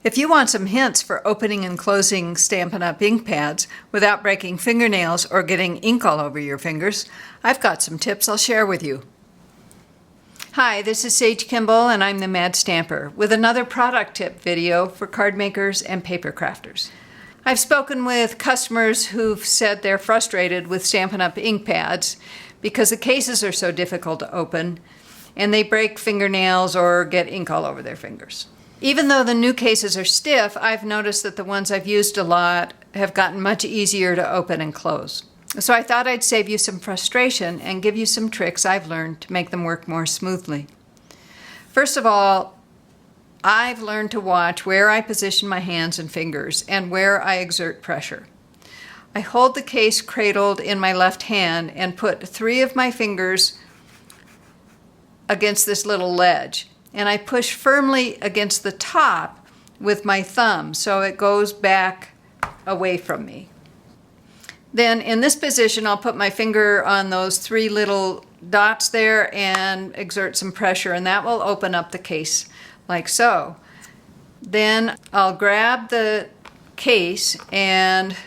If you want some hints for opening and closing Stampin' Up! Ink pads without breaking fingernails or getting ink all over your fingers, I've got some tips I'll share with you. Hi, this is Sage Kimball and I'm the Mad Stamper with another product tip video for card makers and paper crafters. I've spoken with customers who've said they're frustrated with Stampin' Up! Ink pads because the cases are so difficult to open and they break fingernails or get ink all over their fingers. Even though the new cases are stiff, I've noticed that the ones I've used a lot have gotten much easier to open and close. So I thought I'd save you some frustration and give you some tricks I've learned to make them work more smoothly. First of all, I've learned to watch where I position my hands and fingers and where I exert pressure. I hold the case cradled in my left hand and put 3 of my fingers against this little ledge. And I push firmly against the top with my thumb so it goes back away from me. Then in this position, I'll put my finger on those 3 little dots there and exert some pressure, and that will open up the case like so. Then I'll grab the case and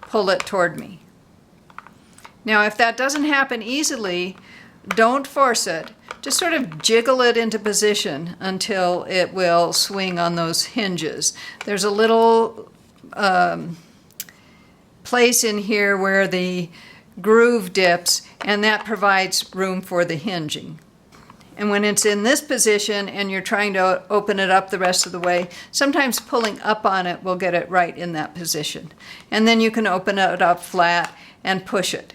pull it toward me. Now, if that doesn't happen easily, don't force it. Just sort of jiggle it into position until it will swing on those hinges. There's a little place in here where the groove dips, and that provides room for the hinging. And when it's in this position and you're trying to open it up the rest of the way, sometimes pulling up on it will get it right in that position. And then you can open it up flat and push it.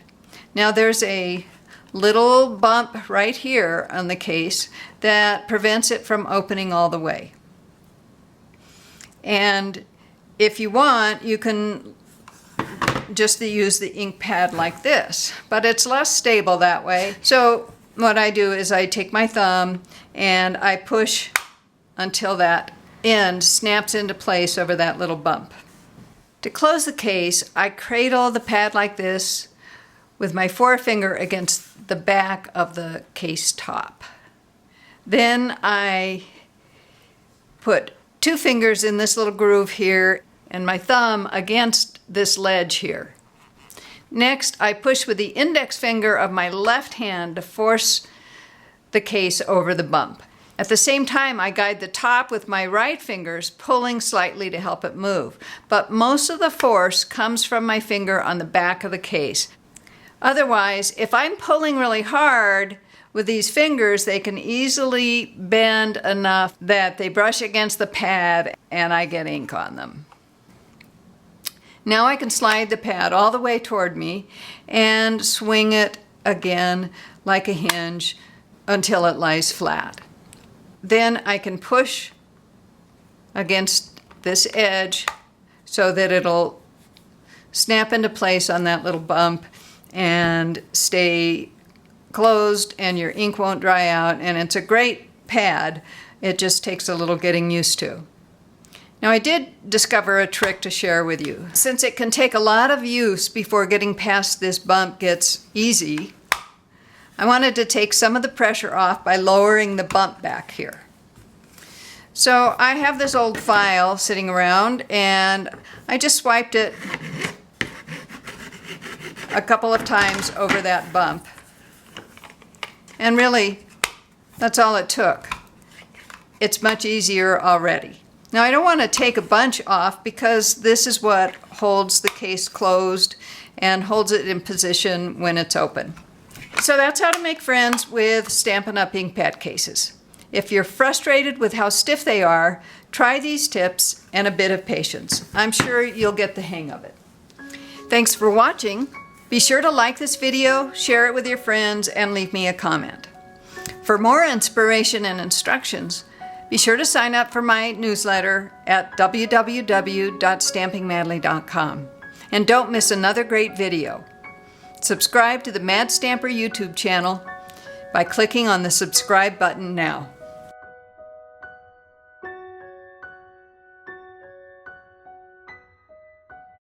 Now there's a little bump right here on the case that prevents it from opening all the way. And if you want, you can just use the ink pad like this, but it's less stable that way. So what I do is I take my thumb and I push until that end snaps into place over that little bump. To close the case, I cradle the pad like this with my forefinger against the back of the case top. Then I put 2 fingers in this little groove here and my thumb against this ledge here. Next, I push with the index finger of my left hand to force the case over the bump. At the same time, I guide the top with my right fingers, pulling slightly to help it move. But most of the force comes from my finger on the back of the case. Otherwise, if I'm pulling really hard with these fingers, they can easily bend enough that they brush against the pad and I get ink on them. Now I can slide the pad all the way toward me and swing it again like a hinge until it lies flat. Then I can push against this edge so that it'll snap into place on that little bump and stay closed and your ink won't dry out, and it's a great pad. It just takes a little getting used to. Now I did discover a trick to share with you. Since it can take a lot of use before getting past this bump gets easy, I wanted to take some of the pressure off by lowering the bump back here. So I have this old file sitting around and I just swiped it a couple of times over that bump. And really, that's all it took. It's much easier already. Now I don't want to take a bunch off because this is what holds the case closed and holds it in position when it's open. So that's how to make friends with Stampin' Up! Ink pad cases. If you're frustrated with how stiff they are, try these tips and a bit of patience. I'm sure you'll get the hang of it. Thanks for watching. Be sure to like this video, share it with your friends, and leave me a comment. For more inspiration and instructions, be sure to sign up for my newsletter at www.stampingmadly.com. And don't miss another great video. Subscribe to the Mad Stamper YouTube channel by clicking on the subscribe button now.